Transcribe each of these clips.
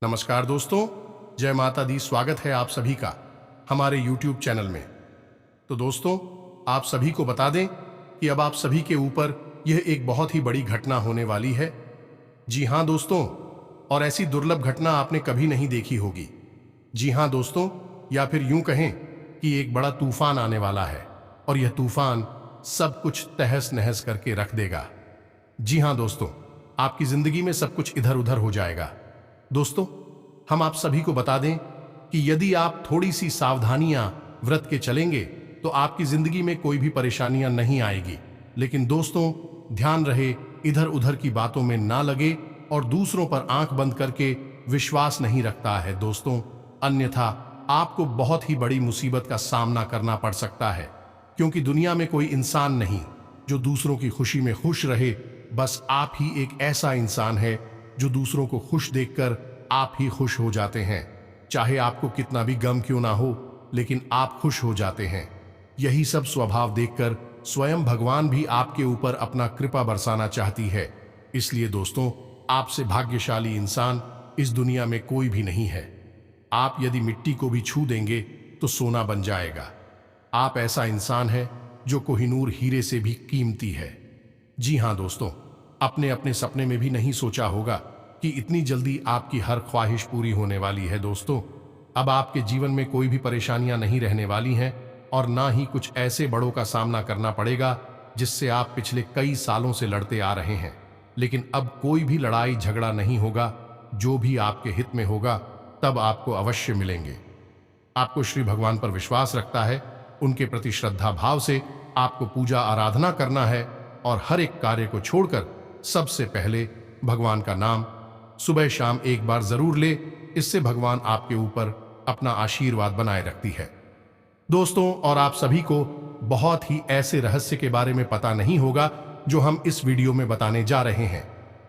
नमस्कार दोस्तों, जय माता दी। स्वागत है आप सभी का हमारे YouTube चैनल में। तो दोस्तों, आप सभी को बता दें कि अब आप सभी के ऊपर यह एक बहुत ही बड़ी घटना होने वाली है। जी हाँ दोस्तों, और ऐसी दुर्लभ घटना आपने कभी नहीं देखी होगी। जी हाँ दोस्तों, या फिर यूं कहें कि एक बड़ा तूफान आने वाला है और यह तूफान सब कुछ तहस नहस करके रख देगा। जी हाँ दोस्तों, आपकी जिंदगी में सब कुछ इधर उधर हो जाएगा। दोस्तों, हम आप सभी को बता दें कि यदि आप थोड़ी सी सावधानियां व्रत के चलेंगे तो आपकी जिंदगी में कोई भी परेशानियां नहीं आएगी। लेकिन दोस्तों, ध्यान रहे, इधर उधर की बातों में ना लगे और दूसरों पर आंख बंद करके विश्वास नहीं रखता है दोस्तों, अन्यथा आपको बहुत ही बड़ी मुसीबत का सामना करना पड़ सकता है। क्योंकि दुनिया में कोई इंसान नहीं जो दूसरों की खुशी में खुश रहे। बस आप ही एक ऐसा इंसान है जो दूसरों को खुश देखकर आप ही खुश हो जाते हैं। चाहे आपको कितना भी गम क्यों ना हो, लेकिन आप खुश हो जाते हैं। यही सब स्वभाव देखकर स्वयं भगवान भी आपके ऊपर अपना कृपा बरसाना चाहती है। इसलिए दोस्तों, आपसे भाग्यशाली इंसान इस दुनिया में कोई भी नहीं है। आप यदि मिट्टी को भी छू देंगे तो सोना बन जाएगा। आप ऐसा इंसान है जो कोहिनूर हीरे से भी कीमती है। जी हाँ दोस्तों, अपने अपने सपने में भी नहीं सोचा होगा कि इतनी जल्दी आपकी हर ख्वाहिश पूरी होने वाली है। दोस्तों, अब आपके जीवन में कोई भी परेशानियां नहीं रहने वाली हैं और ना ही कुछ ऐसे बड़ों का सामना करना पड़ेगा जिससे आप पिछले कई सालों से लड़ते आ रहे हैं। लेकिन अब कोई भी लड़ाई झगड़ा नहीं होगा। जो भी आपके हित में होगा तब आपको अवश्य मिलेंगे। आपको श्री भगवान पर विश्वास रखता है, उनके प्रति श्रद्धा भाव से आपको पूजा आराधना करना है और हर एक कार्य को छोड़कर सबसे पहले भगवान का नाम सुबह शाम एक बार जरूर ले। इससे भगवान आपके ऊपर अपना आशीर्वाद बनाए रखती है। दोस्तों, और आप सभी को बहुत ही ऐसे रहस्य के बारे में पता नहीं होगा जो हम इस वीडियो में बताने जा रहे हैं।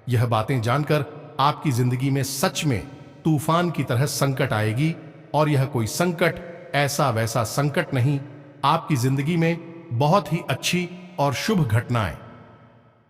यह बातें जानकर आपकी जिंदगी में सच में तूफान की तरह संकट आएगी, और यह कोई संकट ऐसा वैसा संकट नहीं, आपकी जिंदगी में बहुत ही अच्छी और शुभ घटनाएं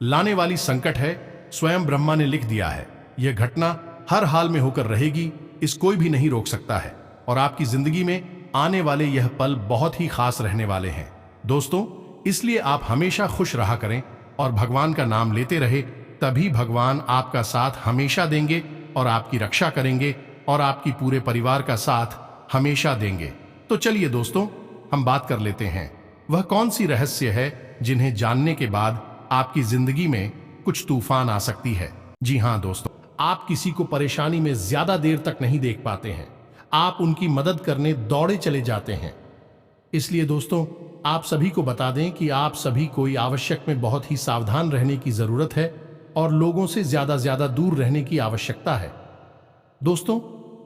लाने वाली संकट है। स्वयं ब्रह्मा ने लिख दिया है, यह घटना हर हाल में होकर रहेगी, इस कोई भी नहीं रोक सकता है। और आपकी जिंदगी में आने वाले यह पल बहुत ही खास रहने वाले हैं। दोस्तों, इसलिए आप हमेशा खुश रहा करें और भगवान का नाम लेते रहे, तभी भगवान आपका साथ हमेशा देंगे और आपकी रक्षा करेंगे और आपकी पूरे परिवार का साथ हमेशा देंगे। तो चलिए दोस्तों, हम बात कर लेते हैं, वह कौन सी रहस्य है जिन्हें जानने के बाद आपकी जिंदगी में कुछ तूफान आ सकती है। जी हाँ दोस्तों, आप किसी को परेशानी में ज्यादा देर तक नहीं देख पाते हैं, आप उनकी मदद करने दौड़े चले जाते हैं। इसलिए दोस्तों, आप सभी को बता दें कि आप सभी को आवश्यक में बहुत ही सावधान रहने की जरूरत है और लोगों से ज्यादा दूर रहने की आवश्यकता है। दोस्तों,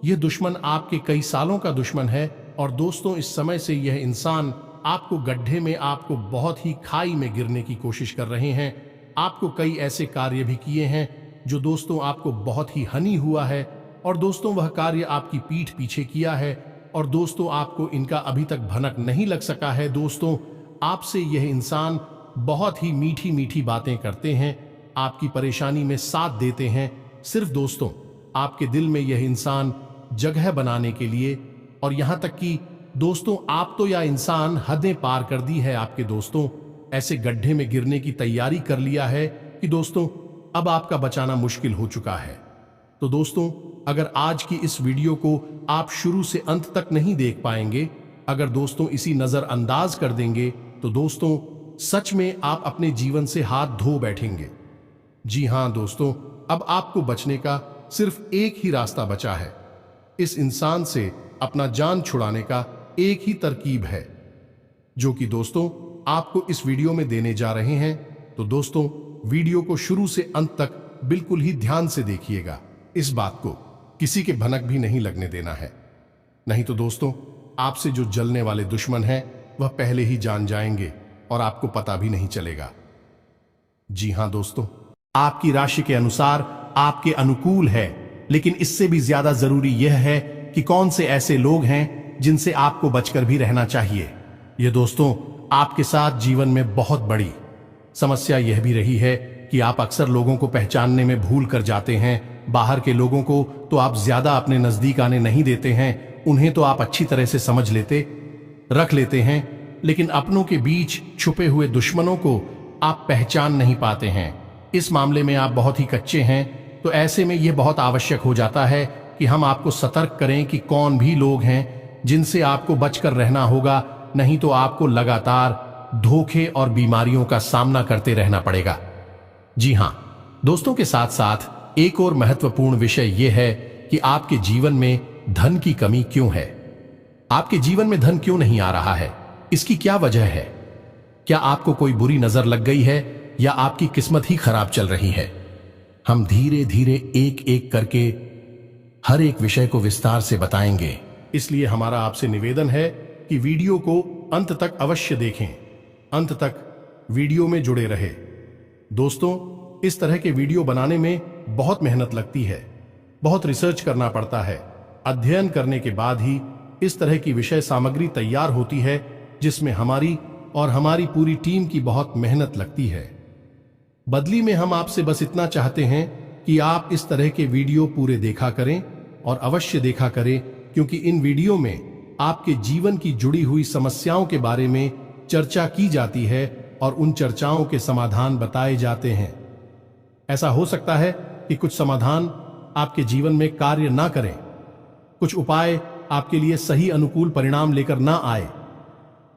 यह दुश्मन आपके कई सालों का दुश्मन है और दोस्तों, इस समय से यह इंसान आपको गड्ढे में, आपको बहुत ही खाई में गिरने की कोशिश कर रहे हैं। आपको कई ऐसे कार्य भी किए हैं जो दोस्तों आपको बहुत ही हानि हुआ है, और दोस्तों वह कार्य आपकी पीठ पीछे किया है और दोस्तों आपको इनका अभी तक भनक नहीं लग सका है। दोस्तों, आपसे यह इंसान बहुत ही मीठी मीठी बातें करते हैं, आपकी परेशानी में साथ देते हैं, सिर्फ दोस्तों आपके दिल में यह इंसान जगह बनाने के लिए। और यहां तक कि दोस्तों, आप तो यह इंसान हदें पार कर दी है आपके दोस्तों, ऐसे गड्ढे में गिरने की तैयारी कर लिया है कि दोस्तों अब आपका बचाना मुश्किल हो चुका है। तो दोस्तों, अगर आज की इस वीडियो को आप शुरू से अंत तक नहीं देख पाएंगे, अगर दोस्तों इसी नजरअंदाज कर देंगे, तो दोस्तों सच में आप अपने जीवन से हाथ धो बैठेंगे। जी हां दोस्तों, अब आपको बचने का सिर्फ एक ही रास्ता बचा है। इस इंसान से अपना जान छुड़ाने का एक ही तरकीब है, जो कि दोस्तों आपको इस वीडियो में देने जा रहे हैं। तो दोस्तों, वीडियो को शुरू से अंत तक बिल्कुल ही ध्यान से देखिएगा। इस बात को किसी के भनक भी नहीं लगने देना है, नहीं तो दोस्तों आपसे जो जलने वाले दुश्मन हैं वह पहले ही जान जाएंगे और आपको पता भी नहीं चलेगा। जी हां दोस्तों, आपकी राशि के अनुसार आपके अनुकूल है, लेकिन इससे भी ज्यादा जरूरी यह है कि कौन से ऐसे लोग हैं जिनसे आपको बचकर भी रहना चाहिए। यह दोस्तों आपके साथ जीवन में बहुत बड़ी समस्या यह भी रही है कि आप अक्सर लोगों को पहचानने में भूल कर जाते हैं बाहर के लोगों को तो आप ज्यादा अपने नजदीक आने नहीं देते हैं, उन्हें तो आप अच्छी तरह से समझ रख लेते हैं, लेकिन अपनों के बीच छुपे हुए दुश्मनों को आप पहचान नहीं पाते हैं। इस मामले में आप बहुत ही कच्चे हैं। तो ऐसे में यह बहुत आवश्यक हो जाता है कि हम आपको सतर्क करें कि कौन भी लोग हैं जिनसे आपको बचकर रहना होगा, नहीं तो आपको लगातार धोखे और बीमारियों का सामना करते रहना पड़ेगा। जी हां दोस्तों, के साथ साथ एक और महत्वपूर्ण विषय यह है कि आपके जीवन में धन की कमी क्यों है। आपके जीवन में धन क्यों नहीं आ रहा है, इसकी क्या वजह है? क्या आपको कोई बुरी नजर लग गई है या आपकी किस्मत ही खराब चल रही है? हम धीरे धीरे एक एक करके हर एक विषय को विस्तार से बताएंगे, इसलिए हमारा आपसे निवेदन है कि वीडियो को अंत तक अवश्य देखें, अंत तक वीडियो में जुड़े रहे। दोस्तों, इस तरह के वीडियो बनाने में बहुत मेहनत लगती है, बहुत रिसर्च करना पड़ता है। अध्ययन करने के बाद ही इस तरह की विषय सामग्री तैयार होती है, जिसमें हमारी और हमारी पूरी टीम की बहुत मेहनत लगती है। बदली में हम आपसे बस इतना चाहते हैं कि आप इस तरह के वीडियो पूरे देखा करें और अवश्य देखा करें, क्योंकि इन वीडियो में आपके जीवन की जुड़ी हुई समस्याओं के बारे में चर्चा की जाती है और उन चर्चाओं के समाधान बताए जाते हैं। ऐसा हो सकता है कि कुछ समाधान आपके जीवन में कार्य ना करें, कुछ उपाय आपके लिए सही अनुकूल परिणाम लेकर ना आए,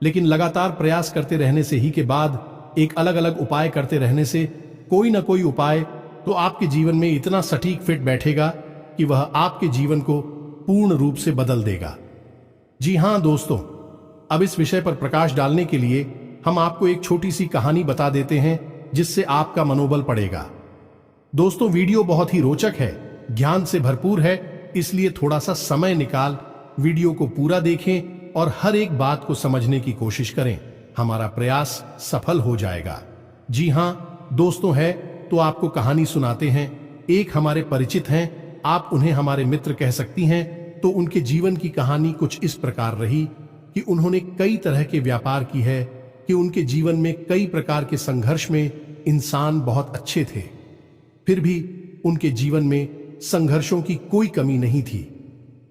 लेकिन लगातार प्रयास करते रहने से ही के बाद एक अलग अलग उपाय करते रहने से कोई ना कोई उपाय तो आपके जीवन में इतना सटीक फिट बैठेगा कि वह आपके जीवन को पूर्ण रूप से बदल देगा। जी हां दोस्तों, अब इस विषय पर प्रकाश डालने के लिए हम आपको एक छोटी सी कहानी बता देते हैं, जिससे आपका मनोबल बढ़ेगा। दोस्तों, वीडियो बहुत ही रोचक है, ज्ञान से भरपूर है, इसलिए थोड़ा सा समय निकाल वीडियो को पूरा देखें और हर एक बात को समझने की कोशिश करें। हमारा प्रयास सफल हो जाएगा। जी हां दोस्तों, है तो आपको कहानी सुनाते हैं। एक हमारे परिचित हैं, आप उन्हें हमारे मित्र कह सकती हैं। तो उनके जीवन की कहानी कुछ इस प्रकार रही कि उन्होंने कई तरह के व्यापार की है, कि उनके जीवन में कई प्रकार के संघर्ष में इंसान बहुत अच्छे थे, फिर भी उनके जीवन में संघर्षों की कोई कमी नहीं थी।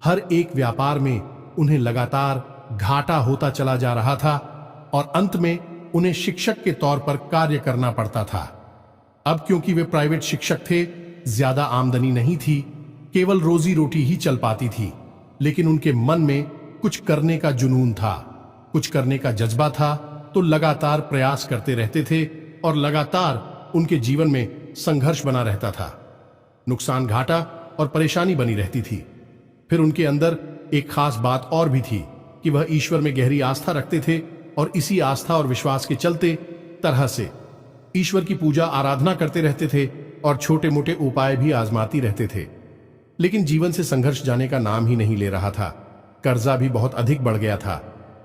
हर एक व्यापार में उन्हें लगातार घाटा होता चला जा रहा था और अंत में उन्हें शिक्षक के तौर पर कार्य करना पड़ता था। अब क्योंकि वे प्राइवेट शिक्षक थे, ज्यादा आमदनी नहीं थी, केवल रोजी रोटी ही चल पाती थी, लेकिन उनके मन में कुछ करने का जुनून था, कुछ करने का जज्बा था, तो लगातार प्रयास करते रहते थे और लगातार उनके जीवन में संघर्ष बना रहता था। नुकसान, घाटा और परेशानी बनी रहती थी। फिर उनके अंदर एक खास बात और भी थी कि वह ईश्वर में गहरी आस्था रखते थे और इसी आस्था और विश्वास के चलते तरह से ईश्वर की पूजा आराधना करते रहते थे और छोटे मोटे उपाय भी आजमाती रहते थे। लेकिन जीवन से संघर्ष जाने का नाम ही नहीं ले रहा था। कर्जा भी बहुत अधिक बढ़ गया था,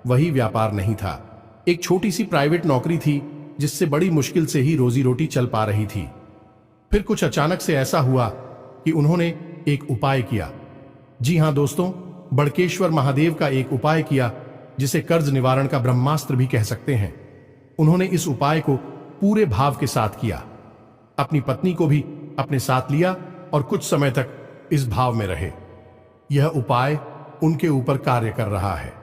वही व्यापार नहीं था। एक छोटी सी प्राइवेट नौकरी थी जिससे बड़ी मुश्किल से ही रोजी रोटी चल पा रही थी। फिर कुछ अचानक से ऐसा हुआ कि उन्होंने एक उपाय किया। जी हां दोस्तों, बड़केश्वर महादेव का एक उपाय किया, जिसे कर्ज निवारण का ब्रह्मास्त्र भी कह सकते हैं। उन्होंने इस उपाय को पूरे भाव के साथ किया, अपनी पत्नी को भी अपने साथ लिया और कुछ समय तक इस भाव में रहे। यह उपाय उनके ऊपर कार्य कर रहा है।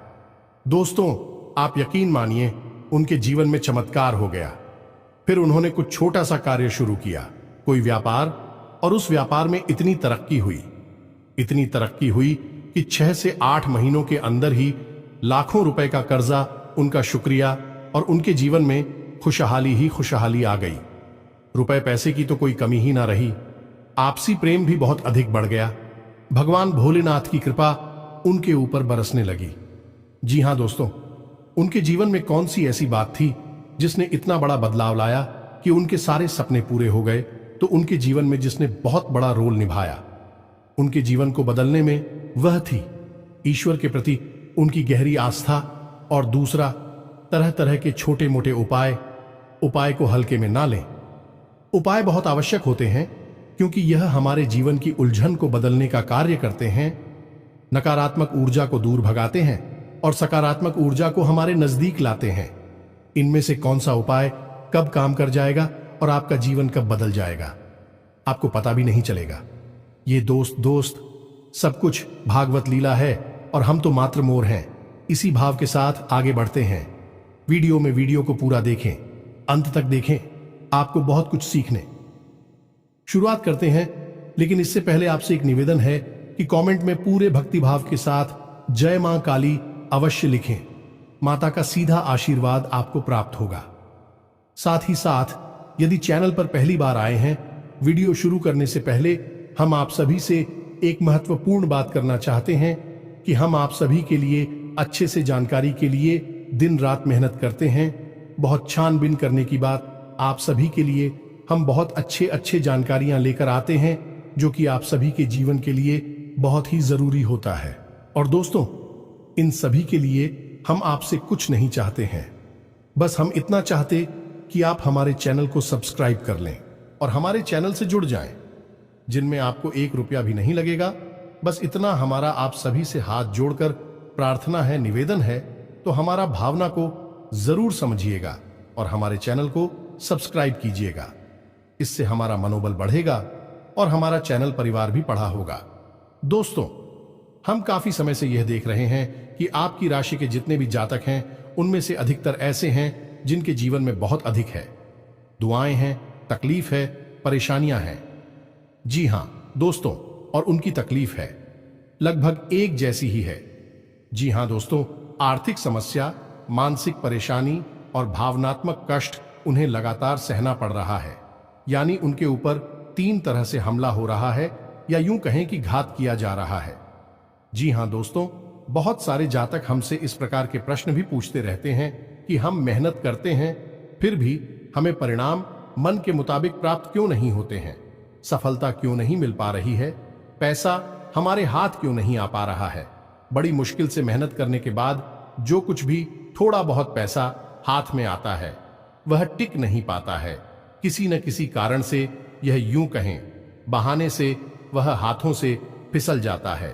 दोस्तों, आप यकीन मानिए, उनके जीवन में चमत्कार हो गया। फिर उन्होंने कुछ छोटा सा कार्य शुरू किया, कोई व्यापार, और उस व्यापार में इतनी तरक्की हुई कि 6 से 8 महीनों के अंदर ही लाखों रुपए का कर्जा, उनका शुक्रिया और उनके जीवन में खुशहाली ही खुशहाली आ गई। रुपए पैसे की तो कोई कमी ही ना रही। आपसी प्रेम भी बहुत अधिक बढ़ गया। भगवान भोलेनाथ की कृपा उनके ऊपर बरसने लगी। जी हां दोस्तों, उनके जीवन में कौन सी ऐसी बात थी जिसने इतना बड़ा बदलाव लाया कि उनके सारे सपने पूरे हो गए? तो उनके जीवन में जिसने बहुत बड़ा रोल निभाया उनके जीवन को बदलने में, वह थी ईश्वर के प्रति उनकी गहरी आस्था, और दूसरा तरह तरह के छोटे मोटे उपाय को हल्के में ना लें। उपाय बहुत आवश्यक होते हैं, क्योंकि यह हमारे जीवन की उलझन को बदलने का कार्य करते हैं, नकारात्मक ऊर्जा को दूर भगाते हैं और सकारात्मक ऊर्जा को हमारे नजदीक लाते हैं। इनमें से कौन सा उपाय कब काम कर जाएगा और आपका जीवन कब बदल जाएगा, आपको पता भी नहीं चलेगा। ये दोस्त दोस्त सब कुछ भागवत लीला है और हम तो मात्र मोर हैं। इसी भाव के साथ आगे बढ़ते हैं। वीडियो को पूरा देखें, अंत तक देखें, आपको बहुत कुछ सीखने। शुरुआत करते हैं, लेकिन इससे पहले आपसे एक निवेदन है कि कमेंट में पूरे भक्तिभाव के साथ जय मां काली अवश्य लिखें। माता का सीधा आशीर्वाद आपको प्राप्त होगा। साथ ही साथ यदि चैनल पर पहली बार आए हैं, वीडियो शुरू करने से पहले हम आप सभी से एक महत्वपूर्ण बात करना चाहते हैं कि हम आप सभी के लिए अच्छे से जानकारी के लिए दिन रात मेहनत करते हैं। बहुत छानबीन करने की बात, आप सभी के लिए हम बहुत अच्छे जानकारियां लेकर आते हैं जो कि आप सभी के जीवन के लिए बहुत ही जरूरी होता है। और दोस्तों, इन सभी के लिए हम आपसे कुछ नहीं चाहते हैं, बस हम इतना चाहते कि आप हमारे चैनल को सब्सक्राइब कर लें और हमारे चैनल से जुड़ जाएं, जिनमें आपको 1 रुपया भी नहीं लगेगा। बस इतना हमारा आप सभी से हाथ जोड़कर प्रार्थना है, निवेदन है, तो हमारा भावना को जरूर समझिएगा और हमारे चैनल को सब्सक्राइब कीजिएगा। इससे हमारा मनोबल बढ़ेगा और हमारा चैनल परिवार भी बढ़ा होगा। दोस्तों, हम काफी समय से यह देख रहे हैं कि आपकी राशि के जितने भी जातक हैं, उनमें से अधिकतर ऐसे हैं जिनके जीवन में बहुत अधिक है, दुआएं हैं, तकलीफ है, परेशानियां हैं। जी हां दोस्तों, और उनकी तकलीफ है लगभग एक जैसी ही है। जी हां दोस्तों, आर्थिक समस्या, मानसिक परेशानी और भावनात्मक कष्ट उन्हें लगातार सहना पड़ रहा है। यानी उनके ऊपर 3 तरह से हमला हो रहा है, या यूं कहें कि घात किया जा रहा है। जी हां दोस्तों, बहुत सारे जातक हमसे इस प्रकार के प्रश्न भी पूछते रहते हैं कि हम मेहनत करते हैं, फिर भी हमें परिणाम मन के मुताबिक प्राप्त क्यों नहीं होते हैं, सफलता क्यों नहीं मिल पा रही है, पैसा हमारे हाथ क्यों नहीं आ पा रहा है। बड़ी मुश्किल से मेहनत करने के बाद जो कुछ भी थोड़ा बहुत पैसा हाथ में आता है, वह टिक नहीं पाता है। किसी न किसी कारण से, यह यूं कहें बहाने से, वह हाथों से फिसल जाता है।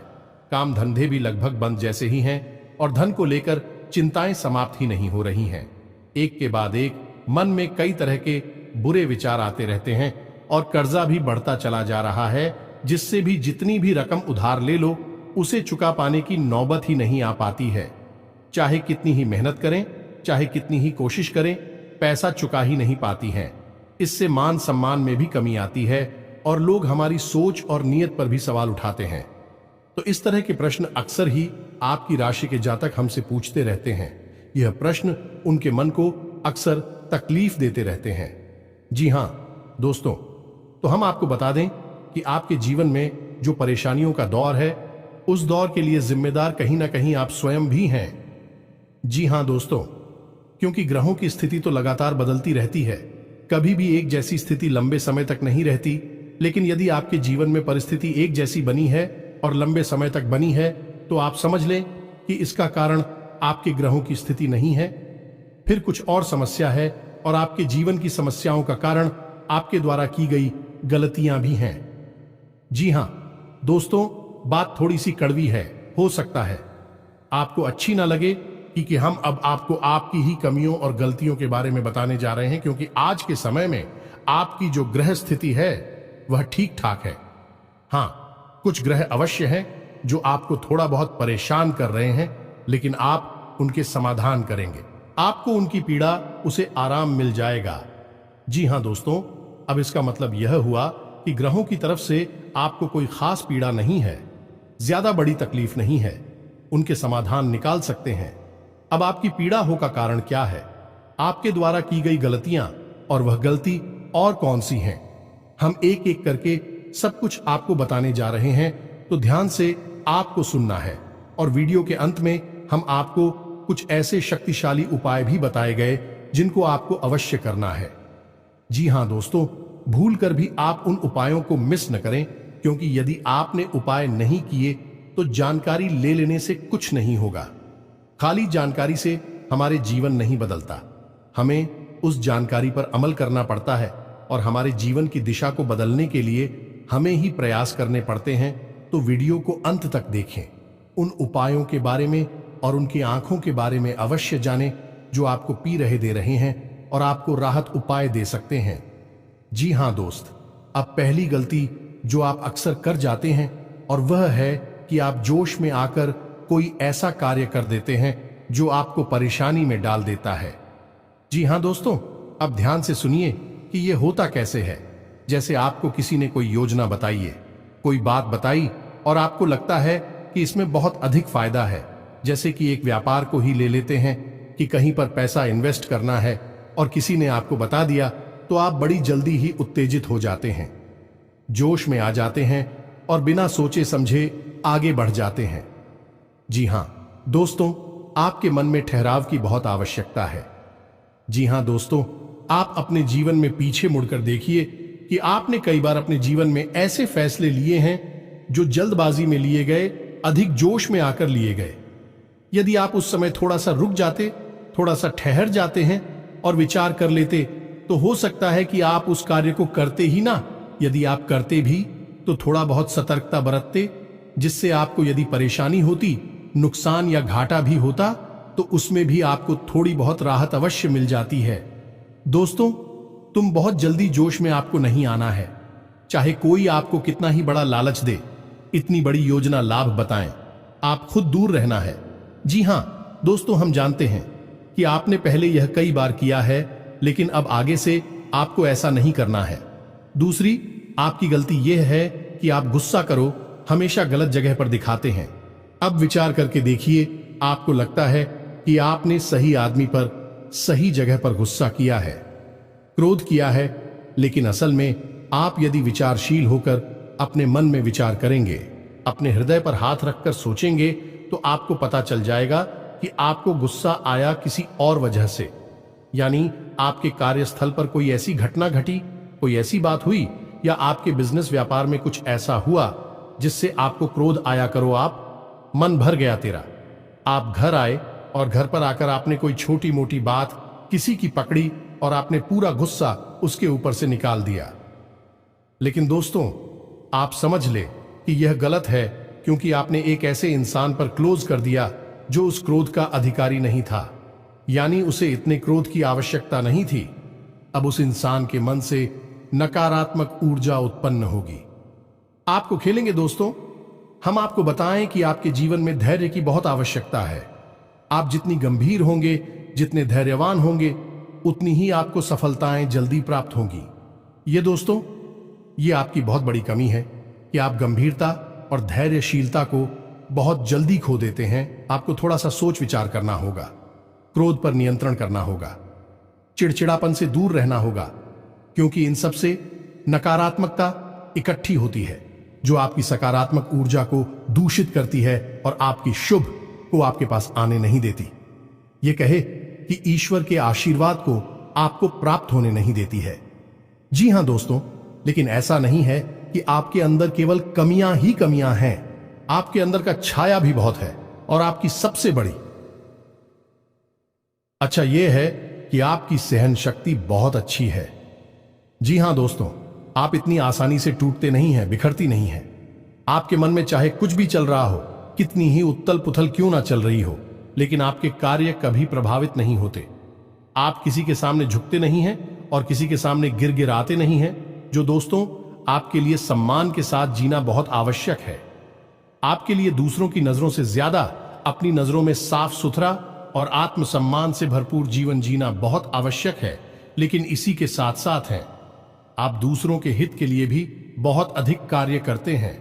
काम धंधे भी लगभग बंद जैसे ही हैं और धन को लेकर चिंताएं समाप्त ही नहीं हो रही हैं। एक के बाद एक मन में कई तरह के बुरे विचार आते रहते हैं और कर्जा भी बढ़ता चला जा रहा है, जिससे भी जितनी भी रकम उधार ले लो, उसे चुका पाने की नौबत ही नहीं आ पाती है। चाहे कितनी ही मेहनत करें, चाहे कितनी ही कोशिश करें, पैसा चुका ही नहीं पाती हैं। इससे मान सम्मान में भी कमी आती है और लोग हमारी सोच और नीयत पर भी सवाल उठाते हैं। तो इस तरह के प्रश्न अक्सर ही आपकी राशि के जातक हमसे पूछते रहते हैं। यह प्रश्न उनके मन को अक्सर तकलीफ देते रहते हैं। जी हां दोस्तों, तो हम आपको बता दें कि आपके जीवन में जो परेशानियों का दौर है, उस दौर के लिए जिम्मेदार कहीं ना कहीं आप स्वयं भी हैं। जी हां दोस्तों, क्योंकि ग्रहों की स्थिति तो लगातार बदलती रहती है, कभी भी एक जैसी स्थिति लंबे समय तक नहीं रहती। लेकिन यदि आपके जीवन में परिस्थिति एक जैसी बनी है और लंबे समय तक बनी है, तो आप समझ लें कि इसका कारण आपके ग्रहों की स्थिति नहीं है, फिर कुछ और समस्या है। और आपके जीवन की समस्याओं का कारण आपके द्वारा की गई गलतियां भी हैं। जी हां दोस्तों, बात थोड़ी सी कड़वी है, हो सकता है आपको अच्छी ना लगे कि हम अब आपको आपकी ही कमियों और गलतियों के बारे में बताने जा रहे हैं, क्योंकि आज के समय में आपकी जो ग्रह स्थिति है वह ठीक ठाक है। हां, कुछ ग्रह अवश्य हैं जो आपको थोड़ा बहुत परेशान कर रहे हैं, लेकिन आप उनके समाधान करेंगे, आपको उनकी पीड़ा, उसे आराम मिल जाएगा। जी हां दोस्तों, अब इसका मतलब यह हुआ कि ग्रहों की तरफ से आपको कोई खास पीड़ा नहीं है, ज्यादा बड़ी तकलीफ नहीं है, उनके समाधान निकाल सकते हैं। अब आपकी पीड़ा हो का कारण क्या है? आपके द्वारा की गई गलतियां, और वह गलती और कौन सी हैं? हम एक एक करके सब कुछ आपको बताने जा रहे हैं, तो ध्यान से आपको सुनना है। और वीडियो के अंत में हम आपको कुछ ऐसे शक्तिशाली उपाय भी बताए गए जिनको आपको अवश्य करना है। जी हां दोस्तों, भूल कर भी आप उन उपायों को मिस न करें, क्योंकि यदि आपने उपाय नहीं किए तो जानकारी ले लेने से कुछ नहीं होगा। खाली जानकारी से हमारे जीवन नहीं बदलता, हमें उस जानकारी पर अमल करना पड़ता है और हमारे जीवन की दिशा को बदलने के लिए हमें ही प्रयास करने पड़ते हैं। तो वीडियो को अंत तक देखें, उन उपायों के बारे में और उनकी आंखों के बारे में अवश्य जानें जो आपको पी रहे दे रहे हैं और आपको राहत उपाय दे सकते हैं। जी हां दोस्त, अब पहली गलती जो आप अक्सर कर जाते हैं, और वह है कि आप जोश में आकर कोई ऐसा कार्य कर देते हैं जो आपको परेशानी में डाल देता है। जी हां दोस्तों, अब ध्यान से सुनिए कि यह होता कैसे है। जैसे आपको किसी ने कोई योजना बताई है, कोई बात बताई, और आपको लगता है कि इसमें बहुत अधिक फायदा है। जैसे कि एक व्यापार को ही ले लेते हैं कि कहीं पर पैसा इन्वेस्ट करना है, और किसी ने आपको बता दिया तो आप बड़ी जल्दी ही उत्तेजित हो जाते हैं, जोश में आ जाते हैं और बिना सोचे समझे आगे बढ़ जाते हैं। जी हां दोस्तों, आपके मन में ठहराव की बहुत आवश्यकता है। जी हां दोस्तों, आप अपने जीवन में पीछे मुड़कर देखिए कि आपने कई बार अपने जीवन में ऐसे फैसले लिए हैं जो जल्दबाजी में लिए गए, अधिक जोश में आकर लिए गए। यदि आप उस समय थोड़ा सा रुक जाते, थोड़ा सा ठहर जाते हैं और विचार कर लेते, तो हो सकता है कि आप उस कार्य को करते ही ना। यदि आप करते भी तो थोड़ा बहुत सतर्कता बरतते, जिससे आपको यदि परेशानी होती, नुकसान या घाटा भी होता, तो उसमें भी आपको थोड़ी बहुत राहत अवश्य मिल जाती है। दोस्तों, तुम बहुत जल्दी जोश में आपको नहीं आना है। चाहे कोई आपको कितना ही बड़ा लालच दे, इतनी बड़ी योजना लाभ बताएं, आप खुद दूर रहना है। जी हां दोस्तों, हम जानते हैं कि आपने पहले यह कई बार किया है, लेकिन अब आगे से आपको ऐसा नहीं करना है। दूसरी आपकी गलती यह है कि आप गुस्सा करो हमेशा गलत जगह पर दिखाते हैं। अब विचार करके देखिए, आपको लगता है कि आपने सही आदमी पर सही जगह पर गुस्सा किया है, क्रोध किया है, लेकिन असल में आप यदि विचारशील होकर अपने मन में विचार करेंगे, अपने हृदय पर हाथ रखकर सोचेंगे, तो आपको पता चल जाएगा कि आपको गुस्सा आया किसी और वजह से। यानी आपके कार्यस्थल पर कोई ऐसी घटना घटी, कोई ऐसी बात हुई, या आपके बिजनेस व्यापार में कुछ ऐसा हुआ जिससे आपको क्रोध आया करो। आप मन भर गया तेरा। आप घर आए और घर पर आकर आपने कोई छोटी मोटी बात किसी की पकड़ी और आपने पूरा गुस्सा उसके ऊपर से निकाल दिया। लेकिन दोस्तों, आप समझ ले कि यह गलत है, क्योंकि आपने एक ऐसे इंसान पर क्लोज कर दिया जो उस क्रोध का अधिकारी नहीं था। यानी उसे इतने क्रोध की आवश्यकता नहीं थी। अब उस इंसान के मन से नकारात्मक ऊर्जा उत्पन्न होगी। आपको खेलेंगे दोस्तों। हम आपको बताएं कि आपके जीवन में धैर्य की बहुत आवश्यकता है। आप जितनी गंभीर होंगे, जितने धैर्यवान होंगे, उतनी ही आपको सफलताएं जल्दी प्राप्त होंगी। ये दोस्तों, ये आपकी बहुत बड़ी कमी है कि आप गंभीरता और धैर्यशीलता को बहुत जल्दी खो देते हैं। आपको थोड़ा सा सोच विचार करना होगा, क्रोध पर नियंत्रण करना होगा, चिड़चिड़ापन से दूर रहना होगा, क्योंकि इन सब से नकारात्मकता इकट्ठी होती है जो आपकी सकारात्मक ऊर्जा को दूषित करती है और आपकी शुभ को आपके पास आने नहीं देती। ये कहे कि ईश्वर के आशीर्वाद को आपको प्राप्त होने नहीं देती है। जी हां दोस्तों, लेकिन ऐसा नहीं है कि आपके अंदर केवल कमियां ही कमियां हैं। आपके अंदर का छाया भी बहुत है, और आपकी सबसे बड़ी अच्छा यह है कि आपकी सहन शक्ति बहुत अच्छी है। जी हां दोस्तों, आप इतनी आसानी से टूटते नहीं हैं, बिखरती नहीं हैं। आपके मन में चाहे कुछ भी चल रहा हो, कितनी ही उत्तल पुथल क्यों ना चल रही हो, लेकिन आपके कार्य कभी प्रभावित नहीं होते। आप किसी के सामने झुकते नहीं हैं और किसी के सामने गिड़गिड़ाते नहीं हैं, जो दोस्तों आपके लिए सम्मान के साथ जीना बहुत आवश्यक है। आपके लिए दूसरों की नजरों से ज्यादा अपनी नजरों में साफ सुथरा और आत्मसम्मान से भरपूर जीवन जीना बहुत आवश्यक है। लेकिन इसी के साथ साथ है, आप दूसरों के हित के लिए भी बहुत अधिक कार्य करते हैं।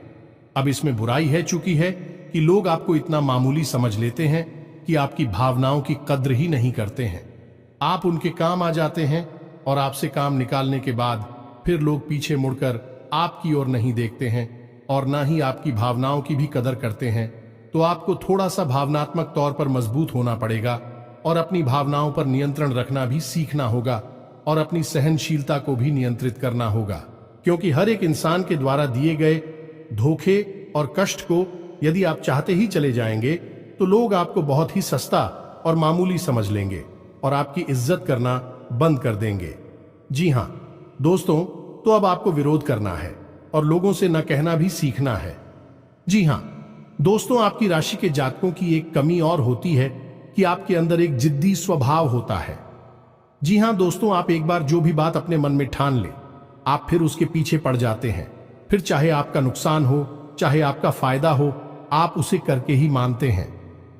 अब इसमें बुराई है चूंकि है कि लोग आपको इतना मामूली समझ लेते हैं कि आपकी भावनाओं की कद्र ही नहीं करते हैं। आप उनके काम आ जाते हैं और आपसे काम निकालने के बाद फिर लोग पीछे मुड़कर आपकी ओर नहीं देखते हैं और ना ही आपकी भावनाओं की भी कदर करते हैं। तो आपको थोड़ा सा भावनात्मक तौर पर मजबूत होना पड़ेगा और अपनी भावनाओं पर नियंत्रण रखना भी सीखना होगा और अपनी सहनशीलता को भी नियंत्रित करना होगा, क्योंकि हर एक इंसान के द्वारा दिए गए धोखे और कष्ट को यदि आप चाहते ही चले जाएंगे तो लोग आपको बहुत ही सस्ता और मामूली समझ लेंगे और आपकी इज्जत करना बंद कर देंगे। जी हां दोस्तों, तो अब आपको विरोध करना है और लोगों से न कहना भी सीखना है। जी हां दोस्तों, आपकी राशि के जातकों की एक कमी और होती है कि आपके अंदर एक जिद्दी स्वभाव होता है। जी हां दोस्तों, आप एक बार जो भी बात अपने मन में ठान ले, आप फिर उसके पीछे पड़ जाते हैं फिर चाहे आपका नुकसान हो चाहे आपका फायदा हो, आप उसे करके ही मानते हैं।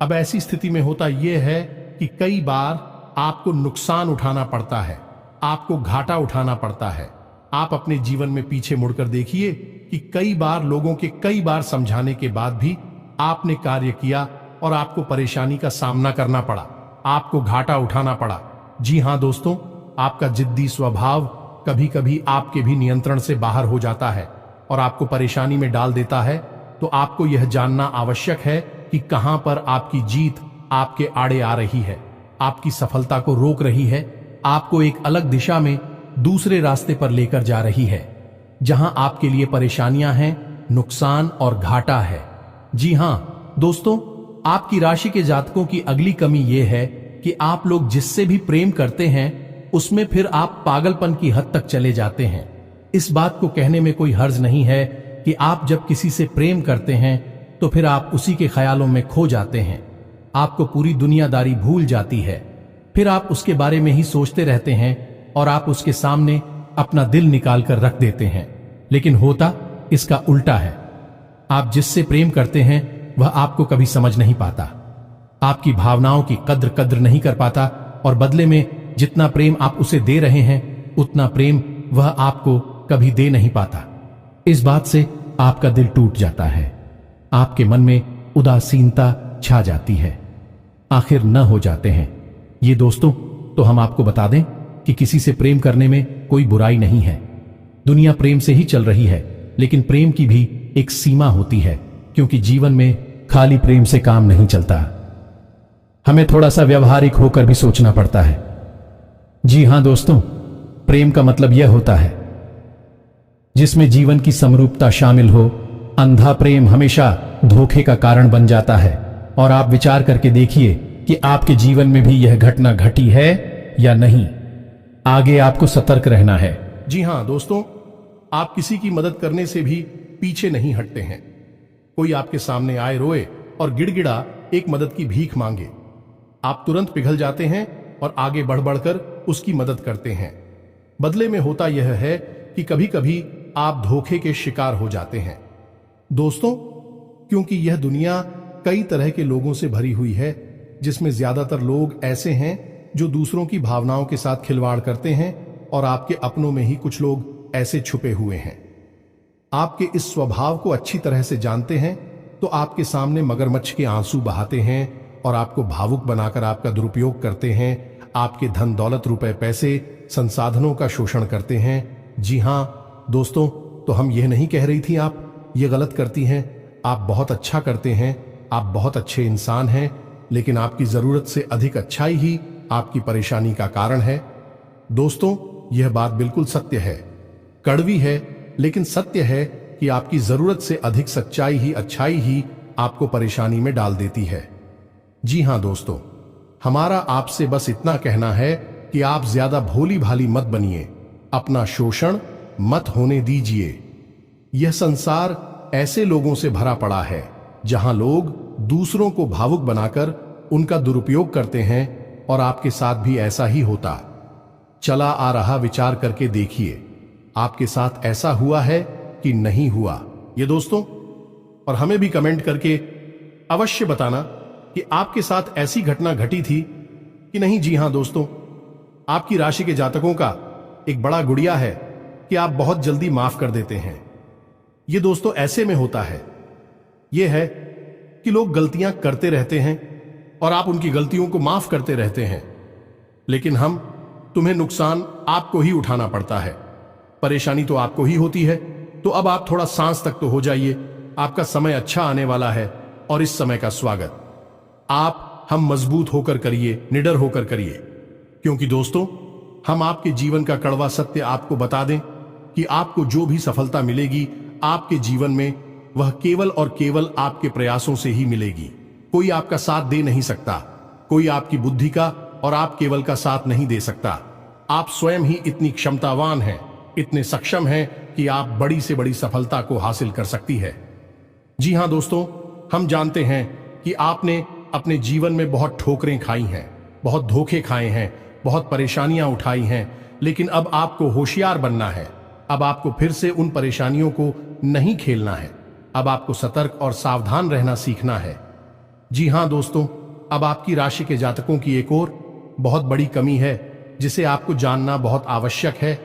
अब ऐसी स्थिति में होता यह है कि कई बार आपको नुकसान उठाना पड़ता है, आपको घाटा उठाना पड़ता है। आप अपने जीवन में पीछे मुड़कर देखिए कि कई बार लोगों के कई बार समझाने के बाद भी आपने कार्य किया और आपको परेशानी का सामना करना पड़ा, आपको घाटा उठाना पड़ा। जी हां दोस्तों, आपका जिद्दी स्वभाव कभी कभी आपके भी नियंत्रण से बाहर हो जाता है और आपको परेशानी में डाल देता है। तो आपको यह जानना आवश्यक है कि कहां पर आपकी जीत आपके आड़े आ रही है, आपकी सफलता को रोक रही है, आपको एक अलग दिशा में दूसरे रास्ते पर लेकर जा रही है, जहां आपके लिए परेशानियां हैं, नुकसान और घाटा है। जी हां दोस्तों, आपकी राशि के जातकों की अगली कमी यह है कि आप लोग जिससे भी प्रेम करते हैं उसमें फिर आप पागलपन की हद तक चले जाते हैं। इस बात को कहने में कोई हर्ज नहीं है कि आप जब किसी से प्रेम करते हैं तो फिर आप उसी के ख्यालों में खो जाते हैं, आपको पूरी दुनियादारी भूल जाती है, फिर आप उसके बारे में ही सोचते रहते हैं और आप उसके सामने अपना दिल निकाल कर रख देते हैं। लेकिन होता इसका उल्टा है। आप जिससे प्रेम करते हैं वह आपको कभी समझ नहीं पाता, आपकी भावनाओं की कद्र नहीं कर पाता और बदले में जितना प्रेम आप उसे दे रहे हैं उतना प्रेम वह आपको कभी दे नहीं पाता। इस बात से आपका दिल टूट जाता है, आपके मन में उदासीनता छा जाती है, आखिर न हो जाते हैं। ये दोस्तों, तो हम आपको बता दें कि किसी से प्रेम करने में कोई बुराई नहीं है। दुनिया प्रेम से ही चल रही है, लेकिन प्रेम की भी एक सीमा होती है, क्योंकि जीवन में खाली प्रेम से काम नहीं चलता। हमें थोड़ा सा व्यवहारिक होकर भी सोचना पड़ता है। जी हां दोस्तों, प्रेम का मतलब यह होता है जिसमें जीवन की समरूपता शामिल हो। अंधा प्रेम हमेशा धोखे का कारण बन जाता है और आप विचार करके देखिए कि आपके जीवन में भी यह घटना घटी है या नहीं। आगे आपको सतर्क रहना है। जी हां दोस्तों, आप किसी की मदद करने से भी पीछे नहीं हटते हैं। कोई आपके सामने आए, रोए और गिड़गिड़ा एक मदद की भीख मांगे, आप तुरंत पिघल जाते हैं और आगे बढ़ बढ़कर उसकी मदद करते हैं। बदले में होता यह है कि कभी कभी आप धोखे के शिकार हो जाते हैं। दोस्तों, क्योंकि यह दुनिया कई तरह के लोगों से भरी हुई है, जिसमें ज्यादातर लोग ऐसे हैं जो दूसरों की भावनाओं के साथ खिलवाड़ करते हैं और आपके अपनों में ही कुछ लोग ऐसे छुपे हुए हैं। आपके इस स्वभाव को अच्छी तरह से जानते हैं तो आपके सामने मगरमच्छ के आंसू बहाते हैं और आपको भावुक बनाकर आपका दुरुपयोग करते हैं, आपके धन दौलत रुपए पैसे संसाधनों का शोषण करते हैं। जी हां दोस्तों, तो हम यह नहीं कह रही थी आप ये गलत करती हैं, आप बहुत अच्छा करते हैं, आप बहुत अच्छे इंसान हैं, लेकिन आपकी जरूरत से अधिक अच्छाई ही आपकी परेशानी का कारण है। दोस्तों, यह बात बिल्कुल सत्य है, कड़वी है लेकिन सत्य है कि आपकी जरूरत से अधिक सच्चाई ही अच्छाई ही आपको परेशानी में डाल देती है। जी हां दोस्तों, हमारा आपसे बस इतना कहना है कि आप ज्यादा भोली भाली मत बनिए, अपना शोषण मत होने दीजिए। यह संसार ऐसे लोगों से भरा पड़ा है जहां लोग दूसरों को भावुक बनाकर उनका दुरुपयोग करते हैं और आपके साथ भी ऐसा ही होता चला आ रहा। विचार करके देखिए, आपके साथ ऐसा हुआ है कि नहीं हुआ ये दोस्तों, और हमें भी कमेंट करके अवश्य बताना कि आपके साथ ऐसी घटना घटी थी कि नहीं। जी हां दोस्तों, आपकी राशि के जातकों का एक बड़ा गुड़िया है कि आप बहुत जल्दी माफ कर देते हैं। ये दोस्तों ऐसे में होता है, यह है कि लोग गलतियां करते रहते हैं और आप उनकी गलतियों को माफ करते रहते हैं, लेकिन तुम्हें नुकसान आपको ही उठाना पड़ता है, परेशानी तो आपको ही होती है। तो अब आप थोड़ा सांस तक तो हो जाइए, आपका समय अच्छा आने वाला है और इस समय का स्वागत हम मजबूत होकर करिए, निडर होकर करिए, क्योंकि दोस्तों हम आपके जीवन का कड़वा सत्य आपको बता दें कि आपको जो भी सफलता मिलेगी आपके जीवन में वह केवल और केवल आपके प्रयासों से ही मिलेगी। कोई आपका साथ दे नहीं सकता, कोई आपकी बुद्धि का और आप केवल का साथ नहीं दे सकता। आप स्वयं ही इतनी क्षमतावान हैं, इतने सक्षम हैं कि आप बड़ी से बड़ी सफलता को हासिल कर सकती है। जी हां दोस्तों, हम जानते हैं कि आपने अपने जीवन में बहुत ठोकरें खाई हैं, बहुत धोखे खाए हैं, बहुत परेशानियां उठाई हैं, लेकिन अब आपको होशियार बनना है। अब आपको फिर से उन परेशानियों को नहीं खेलना है। अब आपको सतर्क और सावधान रहना सीखना है। जी हां दोस्तों, अब आपकी राशि के जातकों की एक और बहुत बड़ी कमी है जिसे आपको जानना बहुत आवश्यक है।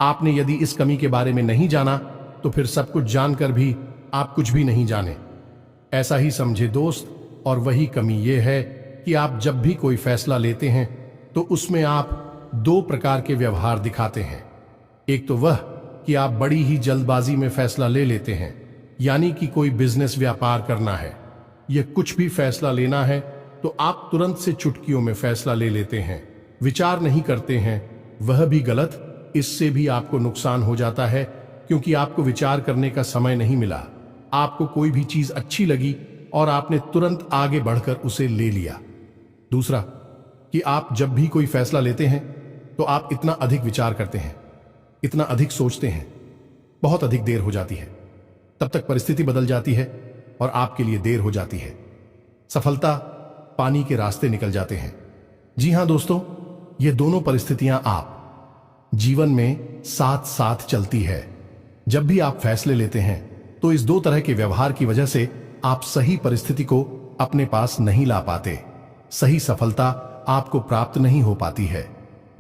आपने यदि इस कमी के बारे में नहीं जाना तो फिर सब कुछ जानकर भी आप कुछ भी नहीं जाने, ऐसा ही समझे दोस्त। और वही कमी यह है कि आप जब भी कोई फैसला लेते हैं तो उसमें आप दो प्रकार के व्यवहार दिखाते हैं। एक तो वह कि आप बड़ी ही जल्दबाजी में फैसला ले लेते हैं, यानी कि कोई बिजनेस व्यापार करना है या कुछ भी फैसला लेना है तो आप तुरंत से चुटकियों में फैसला ले लेते हैं, विचार नहीं करते हैं। वह भी गलत। इससे भी आपको नुकसान हो जाता है क्योंकि आपको विचार करने का समय नहीं मिला। आपको कोई भी चीज अच्छी लगी और आपने तुरंत आगे बढ़कर उसे ले लिया। दूसरा कि आप जब भी कोई फैसला लेते हैं तो आप इतना अधिक विचार करते हैं, इतना अधिक सोचते हैं, बहुत अधिक देर हो जाती है। तब तक परिस्थिति बदल जाती है और आपके लिए देर हो जाती है। सफलता पानी के रास्ते निकल जाते हैं। जी हां दोस्तों, ये दोनों परिस्थितियां आप जीवन में साथ साथ चलती है। जब भी आप फैसले लेते हैं तो इस दो तरह के व्यवहार की वजह से आप सही परिस्थिति को अपने पास नहीं ला पाते, सही सफलता आपको प्राप्त नहीं हो पाती है।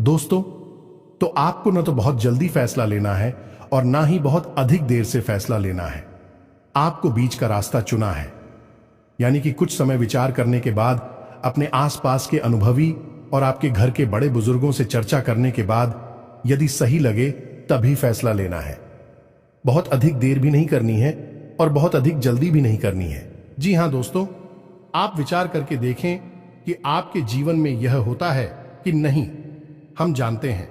दोस्तों, तो आपको न तो बहुत जल्दी फैसला लेना है और ना ही बहुत अधिक देर से फैसला लेना है। आपको बीच का रास्ता चुना है, यानी कि कुछ समय विचार करने के बाद अपने आसपास के अनुभवी और आपके घर के बड़े बुजुर्गों से चर्चा करने के बाद यदि सही लगे तभी फैसला लेना है। बहुत अधिक देर भी नहीं करनी है और बहुत अधिक जल्दी भी नहीं करनी है। जी हां दोस्तों, आप विचार करके देखें कि आपके जीवन में यह होता है कि नहीं। हम जानते हैं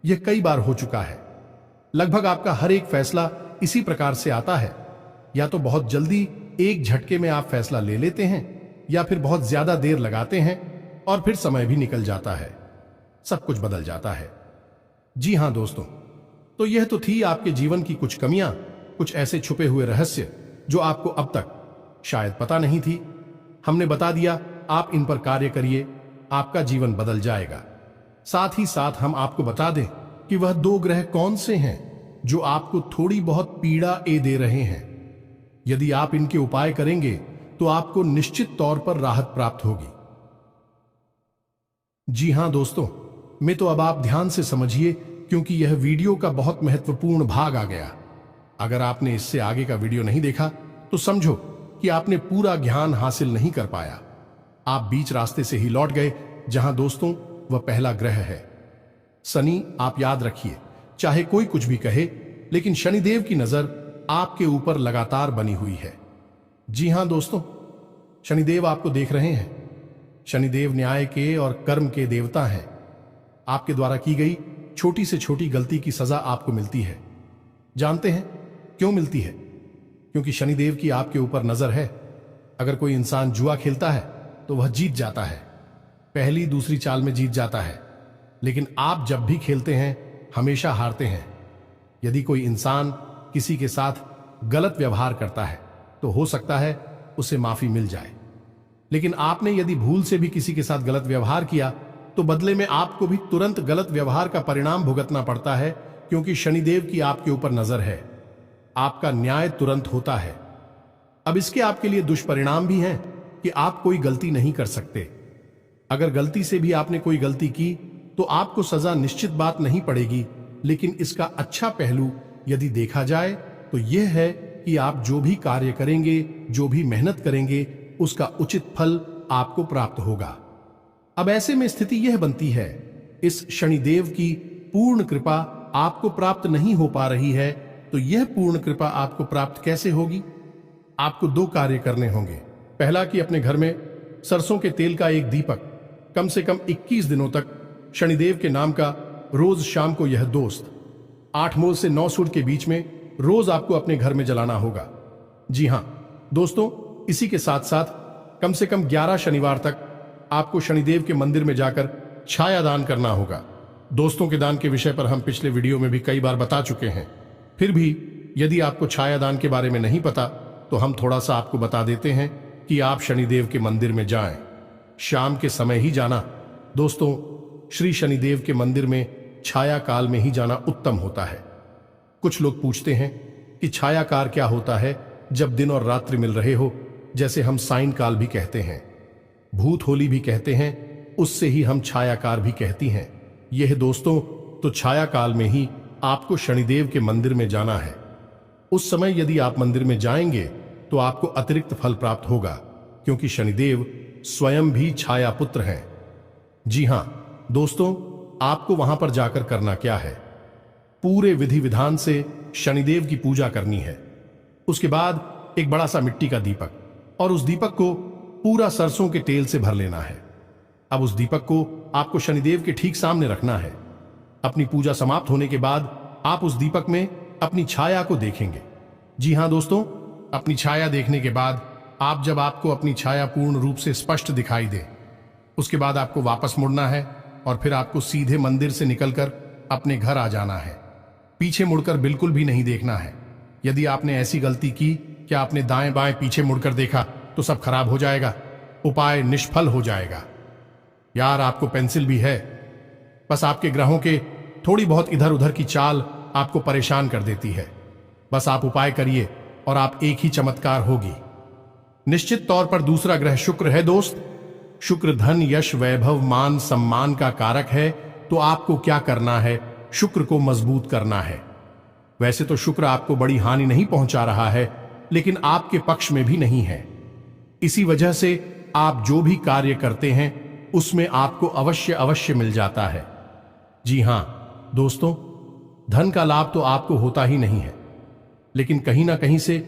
यह कई बार हो चुका है। लगभग आपका हर एक फैसला इसी प्रकार से आता है, या तो बहुत जल्दी एक झटके में आप फैसला ले लेते हैं या फिर बहुत ज्यादा देर लगाते हैं और फिर समय भी निकल जाता है, सब कुछ बदल जाता है। जी हां दोस्तों, तो यह तो थी आपके जीवन की कुछ कमियां, कुछ ऐसे छुपे हुए रहस्य जो आपको अब तक शायद पता नहीं थी। हमने बता दिया, आप इन पर कार्य करिए, आपका जीवन बदल जाएगा। साथ ही साथ हम आपको बता दें कि वह दो ग्रह कौन से हैं जो आपको थोड़ी बहुत पीड़ा दे रहे हैं। यदि आप इनके उपाय करेंगे तो आपको निश्चित तौर पर राहत प्राप्त होगी। जी हां दोस्तों, मैं तो अब आप ध्यान से समझिए क्योंकि यह वीडियो का बहुत महत्वपूर्ण भाग आ गया। अगर आपने इससे आगे का वीडियो नहीं देखा तो समझो कि आपने पूरा ज्ञान हासिल नहीं कर पाया। आप बीच रास्ते से ही लौट गए। जहां दोस्तों वह पहला ग्रह है शनि। आप याद रखिए, चाहे कोई कुछ भी कहे, लेकिन शनिदेव की नजर आपके ऊपर लगातार बनी हुई है। जी हां दोस्तों, शनिदेव आपको देख रहे हैं। शनिदेव न्याय के और कर्म के देवता हैं। आपके द्वारा की गई छोटी से छोटी गलती की सजा आपको मिलती है। जानते हैं क्यों मिलती है? क्योंकि शनिदेव की आपके ऊपर नजर है। अगर कोई इंसान जुआ खेलता है तो वह जीत जाता है, पहली दूसरी चाल में जीत जाता है, लेकिन आप जब भी खेलते हैं हमेशा हारते हैं। यदि कोई इंसान किसी के साथ गलत व्यवहार करता है तो हो सकता है उसे माफी मिल जाए, लेकिन आपने यदि भूल से भी किसी के साथ गलत व्यवहार किया तो बदले में आपको भी तुरंत गलत व्यवहार का परिणाम भुगतना पड़ता है, क्योंकि शनिदेव की आपके ऊपर नजर है। आपका न्याय तुरंत होता है। अब इसके आपके लिए दुष्परिणाम भी हैं कि आप कोई गलती नहीं कर सकते। अगर गलती से भी आपने कोई गलती की तो आपको सजा निश्चित बात नहीं पड़ेगी, लेकिन इसका अच्छा पहलू यदि देखा जाए तो यह है कि आप जो भी कार्य करेंगे, जो भी मेहनत करेंगे, उसका उचित फल आपको प्राप्त होगा। अब ऐसे में स्थिति यह बनती है, इस शनिदेव की पूर्ण कृपा आपको प्राप्त नहीं हो पा रही है, तो यह पूर्ण कृपा आपको प्राप्त कैसे होगी? आपको दो कार्य करने होंगे। पहला कि अपने घर में सरसों के तेल का एक दीपक कम से कम 21 दिनों तक शनिदेव के नाम का रोज शाम को यह दोस्त 8 मोल से 9 सूट के बीच में रोज आपको अपने घर में जलाना होगा। जी हां दोस्तों, इसी के साथ साथ कम से कम 11 शनिवार तक आपको शनिदेव के मंदिर में जाकर छाया दान करना होगा। दोस्तों के दान के विषय पर हम पिछले वीडियो में भी कई बार बता चुके हैं। फिर भी यदि आपको छाया दान के बारे में नहीं पता तो हम थोड़ा सा आपको बता देते हैं कि आप शनिदेव के मंदिर में जाएं। शाम के समय ही जाना। दोस्तों, श्री शनिदेव के मंदिर में छाया काल में ही जाना उत्तम होता है। कुछ लोग पूछते हैं कि छायाकार क्या होता है जब दिन और रात्रि मिल रहे हो, जैसे हम साइन काल भी कहते हैं, भूत होली भी कहते हैं, उससे ही हम छायाकार भी कहती हैं। यह दोस्तों, तो छाया काल में ही आपको शनिदेव के मंदिर में जाना है। उस समय यदि आप मंदिर में जाएंगे तो आपको अतिरिक्त फल प्राप्त होगा, क्योंकि शनिदेव स्वयं भी छाया पुत्र हैं। जी हां दोस्तों, आपको वहां पर जाकर करना क्या है, पूरे विधि विधान से शनिदेव की पूजा करनी है। उसके बाद एक बड़ा सा मिट्टी का दीपक, और उस दीपक को पूरा सरसों के तेल से भर लेना है। अब उस दीपक को आपको शनिदेव के ठीक सामने रखना है। अपनी पूजा समाप्त होने के बाद आप उस दीपक में अपनी छाया को देखेंगे। जी हां दोस्तों, अपनी छाया देखने के बाद जब आपको अपनी छाया पूर्ण रूप से स्पष्ट दिखाई दे, उसके बाद आपको वापस मुड़ना है और फिर आपको सीधे मंदिर से निकलकर अपने घर आ जाना है। पीछे मुड़कर बिल्कुल भी नहीं देखना है। यदि आपने ऐसी गलती की कि आपने दाएं बाएं पीछे मुड़कर देखा तो सब खराब हो जाएगा, उपाय निष्फल हो जाएगा। यार, आपको पेंसिल भी है, बस आपके ग्रहों के थोड़ी बहुत इधर उधर की चाल आपको परेशान कर देती है। बस आप उपाय करिए और आप एक ही चमत्कार होगी। निश्चित तौर पर दूसरा ग्रह शुक्र है दोस्त। शुक्र धन, यश, वैभव, मान, सम्मान का कारक है। तो आपको क्या करना है, शुक्र को मजबूत करना है। वैसे तो शुक्र आपको बड़ी हानि नहीं पहुंचा रहा है, लेकिन आपके पक्ष में भी नहीं है। इसी वजह से आप जो भी कार्य करते हैं उसमें आपको अवश्य मिल जाता है। जी हां दोस्तों, धन का लाभ तो आपको होता ही नहीं है, लेकिन कहीं ना कहीं से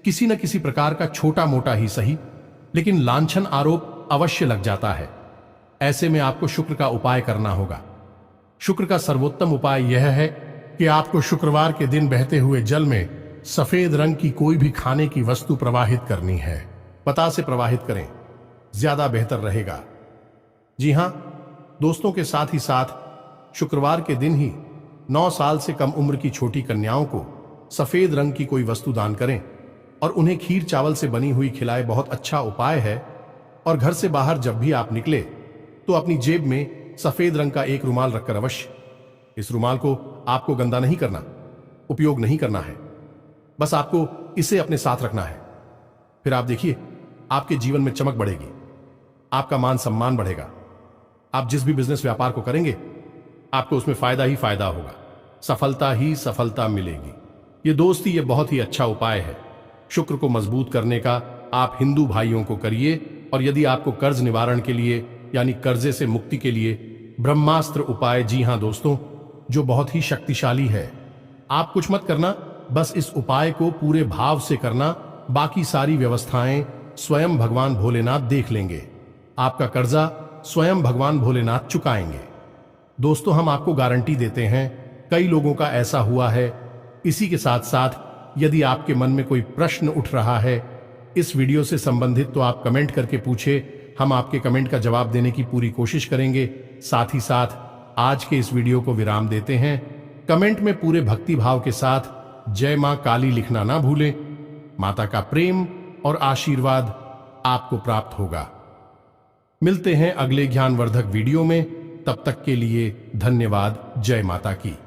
किसी न किसी प्रकार का छोटा मोटा ही सही, लेकिन लांछन आरोप अवश्य लग जाता है। ऐसे में आपको शुक्र का उपाय करना होगा। शुक्र का सर्वोत्तम उपाय यह है कि आपको शुक्रवार के दिन बहते हुए जल में सफेद रंग की कोई भी खाने की वस्तु प्रवाहित करनी है। पता से प्रवाहित करें, ज्यादा बेहतर रहेगा। जी हां दोस्तों, के साथ ही साथ शुक्रवार के दिन ही 9 साल से कम उम्र की छोटी कन्याओं को सफेद रंग की कोई वस्तु दान करें और उन्हें खीर चावल से बनी हुई खिलाए। बहुत अच्छा उपाय है। और घर से बाहर जब भी आप निकले तो अपनी जेब में सफेद रंग का एक रुमाल रखकर अवश्य, इस रुमाल को आपको गंदा नहीं करना, उपयोग नहीं करना है, बस आपको इसे अपने साथ रखना है। फिर आप देखिए, आपके जीवन में चमक बढ़ेगी, आपका मान सम्मान बढ़ेगा। आप जिस भी बिजनेस व्यापार को करेंगे आपको उसमें फायदा ही फायदा होगा, सफलता ही सफलता मिलेगी। ये दोस्ती, ये बहुत ही अच्छा उपाय है शुक्र को मजबूत करने का। आप हिंदू भाइयों को करिए। और यदि आपको कर्ज निवारण के लिए यानी कर्जे से मुक्ति के लिए ब्रह्मास्त्र उपाय, जी हां दोस्तों, जो बहुत ही शक्तिशाली है, आप कुछ मत करना, बस इस उपाय को पूरे भाव से करना। बाकी सारी व्यवस्थाएं स्वयं भगवान भोलेनाथ देख लेंगे। आपका कर्जा स्वयं भगवान भोलेनाथ चुकाएंगे। दोस्तों, हम आपको गारंटी देते हैं, कई लोगों का ऐसा हुआ है। इसी के साथ साथ यदि आपके मन में कोई प्रश्न उठ रहा है इस वीडियो से संबंधित, तो आप कमेंट करके पूछे। हम आपके कमेंट का जवाब देने की पूरी कोशिश करेंगे। साथ ही साथ आज के इस वीडियो को विराम देते हैं। कमेंट में पूरे भक्ति भाव के साथ जय मां काली लिखना ना भूलें। माता का प्रेम और आशीर्वाद आपको प्राप्त होगा। मिलते हैं अगले ज्ञानवर्धक वीडियो में। तब तक के लिए धन्यवाद। जय माता की।